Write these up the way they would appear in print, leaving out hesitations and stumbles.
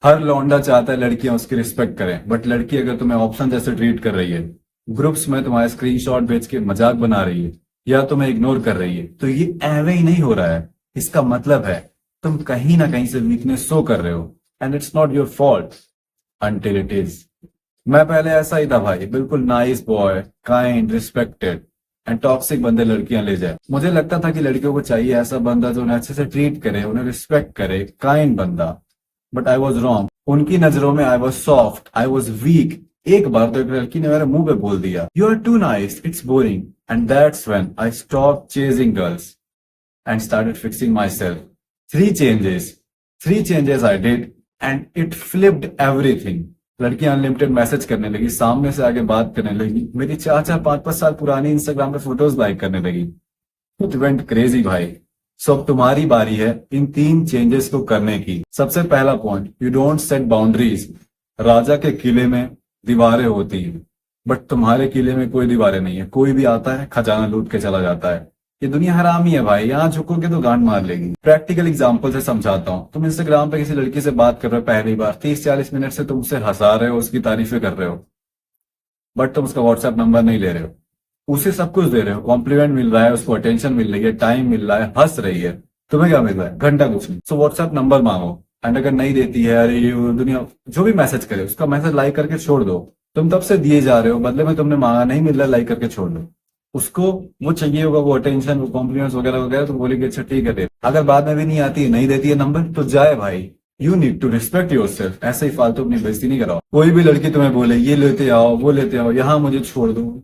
हर लौंडा चाहता है लड़कियां उसकी रिस्पेक्ट करें, बट लड़की अगर तुम्हें ऑप्शन जैसे ट्रीट कर रही है, ग्रुप्स में तुम्हारे स्क्रीनशॉट भेज के मजाक बना रही है या तुम्हें इग्नोर कर रही है, तो ये एवे ही नहीं हो रहा है। इसका मतलब है तुम कहीं ना कहीं से वीकनेस शो कर रहे हो, and it's not your fault until it is. मैं पहले ऐसा ही था भाई, बिल्कुल nice boy, kind, respected and toxic बंदे लड़कियां ले जाए। मुझे लगता था कि लड़कियों को चाहिए ऐसा बंदा जो उन्हें अच्छे से ट्रीट करे, उन्हें रिस्पेक्ट करे, काइंड बंदा। But I was wrong. उनकी नजरों में I was soft, I was weak. एक बार तो एक लड़की ने मेरे मुंह पे बोल दिया, you are too nice, it's boring, and that's when I stop chasing girls and started fixing myself. Three changes I did and it flipped everything. लड़कियां अनलिमिटेड मैसेज करने लगी, सामने से आगे बात करने लगी, मेरी 4-4 5-5 साल पुरानी इंस्टाग्राम पे फोटोज लाइक करने लगी। इट वेंट क्रेजी भाई। सो अब तुम्हारी बारी है इन 3 चेंजेस को करने की। सबसे पहला point, you don't set boundaries. राजा के किले में दीवारें होती हैं, बट तुम्हारे किले में कोई दीवारें नहीं है। कोई भी आता है खजाना लूट के चला जाता है। ये दुनिया हरामी है भाई, यहाँ झुकोगे तो गांड मार लेगी। प्रैक्टिकल एग्जांपल से समझाता हूँ। तुम इंस्टाग्राम पे किसी लड़की से बात कर रहे हो पहली बार, 30-40 मिनट से तुम उसे हंसा रहे हो, उसकी तारीफें कर रहे हो, बट तुम उसका व्हाट्सएप नंबर नहीं ले रहे हो। उसे सब कुछ दे रहे हो, कॉम्प्लीमेंट मिल रहा है, उसको अटेंशन मिल रही है, टाइम मिल रहा है, हंस रही है। तुम्हें क्या मिल रहा है? घंटा कुछ नहीं। सो व्हाट्सएप नंबर मांगो, एंड अगर नहीं देती है, अरे ये वो दुनिया जो भी मैसेज करे उसका मैसेज लाइक करके छोड़ दो। तुम तब से दिए जा रहे हो, बदले में तुमने मांगा, नहीं मिल रहा, लाइक करके छोड़ दो। उसको वो चाहिए होगा, वो अटेंशन, वो कॉम्प्लीमेंट्स वगैरह वगैरह, तो बोलेगी अच्छा ठीक है दे। अगर बाद में भी नहीं आती है, नहीं देती है नंबर, तो जाए भाई। You need to respect your self. ऐसे ही फालतू अपनी बेइज्जती नहीं कराओ। कोई भी लड़की तुम्हें बोले ये लेते आओ, वो लेते आओ, यहाँ मुझे छोड़ दो,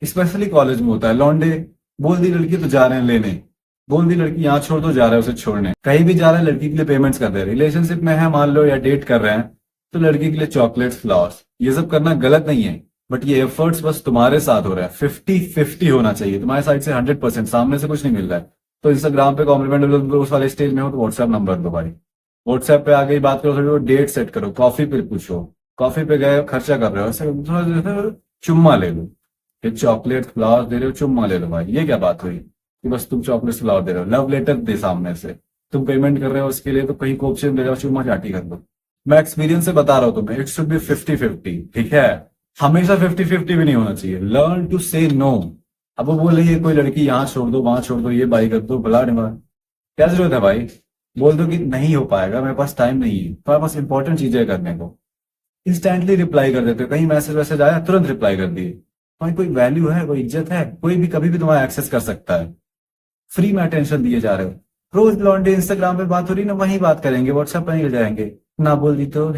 स्पेशली कॉलेज में होता है। लौंडे बोल दी लड़की तो जा रहे हैं लेने, बोल दी लड़की यहाँ छोड़ दो, जा रहे हैं उसे छोड़ने। कहीं भी जा रहे हैं लड़की के लिए पेमेंट्स कर दे रहे। रिलेशनशिप में है मान लो, या डेट कर रहे हैं, तो लड़की के लिए चॉकलेट्स, फ्लावर्स, ये सब करना गलत नहीं है, बट ये एफर्ट्स बस तुम्हारे साथ हो रहा है। 50-50 होना चाहिए, तुम्हारे साइड से 100%, सामने से कुछ नहीं मिल रहा है। तो इंस्टाग्राम पे कॉम्प्लीमेंट उस वाले स्टेज में हो तो व्हाट्सएप नंबर दो भाई। व्हाट्सएप पे आगे ही बात करो, थोड़ी डेट सेट करो, कॉफी पे पूछो, कॉफी पे गए खर्चा कर रहे हो, ऐसे थोड़ा चुम्मा ले लो। ये चॉकलेट फ्लावर दे रहे हो, चुम्मा ले लो भाई। ये क्या बात हुई कि बस तुम चॉकलेट फ्लावर दे रहे हो? लव लेटर दे सामने से। तुम पेमेंट कर रहे हो उसके लिए, तो कहीं कोपचे दे रहे हो, चुम्मा चाटी कर दो। मैं एक्सपीरियंस से बता रहा हूं तुम्हें, इट शुड बी 50-50, ठीक है? हमेशा 50-50 भी नहीं होना चाहिए। लर्न टू से नो। अब वो बोल रही है कोई लड़की, यहाँ छोड़ दो, वहां छोड़ दो, ये बाई कर दो, भला डिमा, क्या जरूरत है भाई? बोल दो कि नहीं हो पाएगा, मेरे पास टाइम नहीं है, तुम्हारे पास इंपॉर्टेंट चीजें करने को। इंस्टेंटली रिप्लाई कर देते हो, कहीं मैसेज वैसेज आया तुरंत रिप्लाई कर दिए। तुम्हारी कोई वैल्यू है, कोई इज्जत है? कोई भी कभी भी तुम्हारा एक्सेस कर सकता है। फ्री में अटेंशन दिए जा रहे हो। रोज लॉन्डे इंस्टाग्राम पे बात हो रही ना, वहीं बात करेंगे, व्हाट्सएप पे नहीं जाएंगे। ना बोल दी तो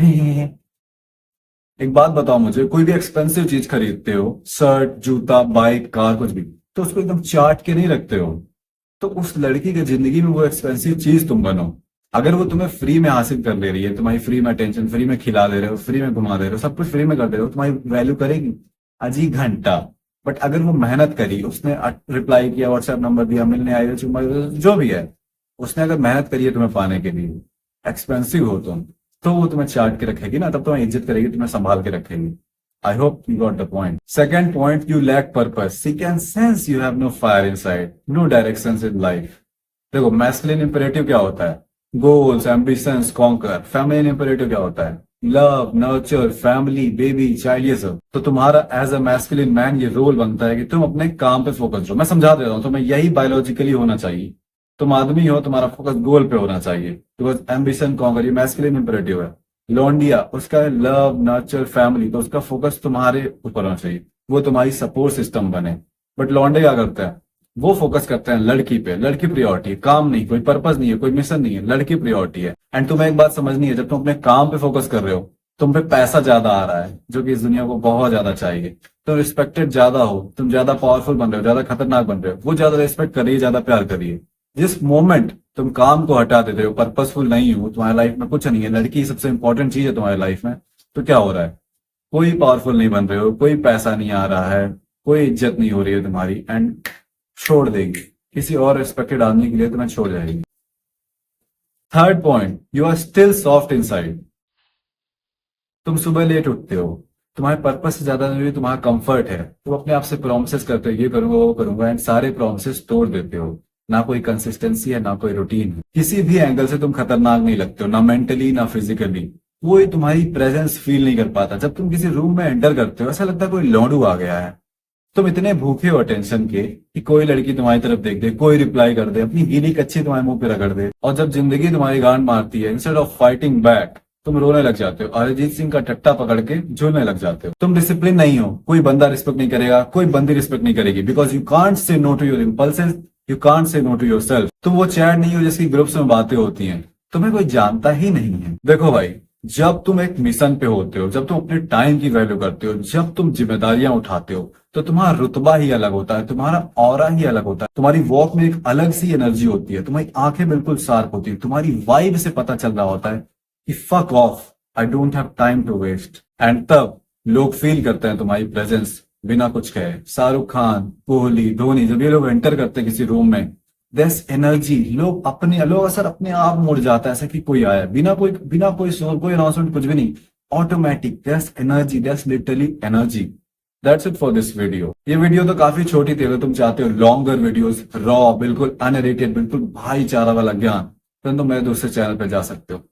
एक बात बताओ मुझे, कोई भी एक्सपेंसिव चीज खरीदते हो, शर्ट, जूता, बाइक, कार, कुछ भी, तो उसको एकदम चाट के नहीं रखते हो। तो उस लड़की की जिंदगी में वो एक्सपेंसिव चीज तुम बनो। अगर वो तुम्हें फ्री में हासिल कर ले रही है, तुम्हारी फ्री में अटेंशन, फ्री में खिला दे रहे हो, फ्री में घुमा दे रहे हो, सब कुछ फ्री में कर दे रहे हो, तुम्हारी वैल्यू करेगी अजी घंटा। बट अगर वो मेहनत करी, उसने रिप्लाई किया, व्हाट्सएप नंबर दिया, मिलने आई, चुम्मा, जो भी है, उसने अगर मेहनत करी है तुम्हें पाने के लिए, एक्सपेंसिव हो तुम, तो वो तुम्हें चाट के रखेगी ना, तब तुम्हें इज्जत करेगी, तुम्हें संभाल के रखेगी। I hope you got the point. Second point, you lack purpose. She can sense you have no fire inside, no directions in life. देखो, मैस्कुलिन इंपेरेटिव क्या होता है? Goals, ambitions, conquer. Feminine imperative क्या होता है? Love, nurture, family, baby, child, ये सब। तो तुम्हारा एज अ मैस्कुलिन मैन ये रोल बनता है कि तुम अपने काम पे फोकस करो। मैं समझा दे रहा हूँ, तुम्हें यही बायोलॉजिकली होना चाहिए। तुम आदमी हो, तुम्हारा फोकस गोल पे होना चाहिए, बिकॉज एम्बिशन कॉन्कर ये मैस्कुलिन इंपेरेटिव है। लॉन्डिया, उसका लव, नर्चर, फैमिली, तो उसका फोकस तुम्हारे ऊपर होना चाहिए, वो तुम्हारी सपोर्ट सिस्टम बने। बट लॉन्डे क्या करते हैं? वो फोकस करते हैं लड़की पे। लड़की प्रियोरिटी है, काम नहीं, कोई पर्पस नहीं है, कोई मिशन नहीं है, लड़की प्रियोरिटी है। एंड तुम्हें एक बात समझनी है, जब तुम अपने काम पे फोकस कर रहे हो, तुम पे पैसा ज्यादा आ रहा है, जो कि इस दुनिया को बहुत ज्यादा चाहिए। तुम रिस्पेक्टेड ज्यादा हो, तुम ज्यादा पावरफुल बन रहे हो, ज्यादा खतरनाक बन रहे हो, वो ज्यादा रिस्पेक्ट कर रही है, ज्यादा प्यार कर रही है। जिस मोमेंट तुम काम को हटा देते हो, पर्पसफुल नहीं हो, तुम्हारी लाइफ में कुछ नहीं है, लड़की सबसे इंपॉर्टेंट चीज है तुम्हारी लाइफ में, तो क्या हो रहा है? कोई पावरफुल नहीं बन रहे हो, कोई पैसा नहीं आ रहा है, कोई इज्जत नहीं हो रही है तुम्हारी, एंड छोड़ देगी किसी और रिस्पेक्टेड आदमी के लिए, तुम्हें छोड़ जाएगी। Third point, you are still soft inside. तुम सुबह लेट उठते हो, तुम्हारे पर्पस से ज्यादा जरूरी तुम्हारा कंफर्ट है। तुम अपने आप से प्रोमिस करते हो, ये करूंगा, वो करूंगा, एंड सारे प्रोमिस तोड़ देते हो। ना कोई कंसिस्टेंसी है, ना कोई रूटीन है। किसी भी एंगल से तुम खतरनाक नहीं लगते हो, ना मेंटली, ना फिजिकली। कोई तुम्हारी प्रेजेंस फील नहीं कर पाता। जब तुम किसी रूम में एंटर करते हो ऐसा लगता है कोई लौंडू आ गया है। तुम इतने भूखे हो अटेंशन के कि कोई लड़की तुम्हारी तरफ देख दे, कोई रिप्लाई कर दे, अपनी गीली कच्ची तुम्हारे मुंह पे रगड़ दे, और जब जिंदगी तुम्हारी गांड मारती है, इंस्टेड ऑफ फाइटिंग बैक तुम रोने लग जाते हो, अरिजीत सिंह का टट्टा पकड़ के झूलने लग जाते हो। तुम डिसिप्लिन नहीं हो, कोई बंदा रिस्पेक्ट नहीं करेगा, कोई बंदी रिस्पेक्ट नहीं करेगी, because you can't say no to your impulses, you can't say no to your self. तुम वो चैट नहीं हो जिसकी ग्रुप्स में बातें होती हैं, तुम्हें कोई जानता ही नहीं है। देखो भाई, जब तुम एक मिशन पे होते हो, जब तुम अपने टाइम की वैल्यू करते हो, जब तुम जिम्मेदारियां उठाते हो, तो तुम्हारा रुतबा ही अलग होता है, तुम्हारा ऑरा ही अलग होता है, तुम्हारी वॉक में एक अलग सी एनर्जी होती है, तुम्हारी आंखें बिल्कुल शार्प होती है, तुम्हारी वाइब से पता चल रहा होता है कि fuck off, I don't have time to waste. And तब लोग फील करते हैं तुम्हारी प्रेजेंस बिना कुछ कहे। शाहरुख खान, कोहली, धोनी, जब ये लोग एंटर करते हैं किसी रूम में, दस एनर्जी, लोग असर अपने आप मुड़ जाता है, ऐसा कि कोई आया, बिना कोई शोर, कोई अनाउंसमेंट, कुछ भी नहीं, ऑटोमेटिक दस एनर्जी, दस literally energy. That's it for this video. ये वीडियो तो काफी छोटी थी, अगर तुम चाहते हो लॉन्गर वीडियोस, रॉ, बिल्कुल अनरेटेड, बिल्कुल भाईचारा वाला ज्ञान, तो मैं दूसरे चैनल पे जा सकते हो।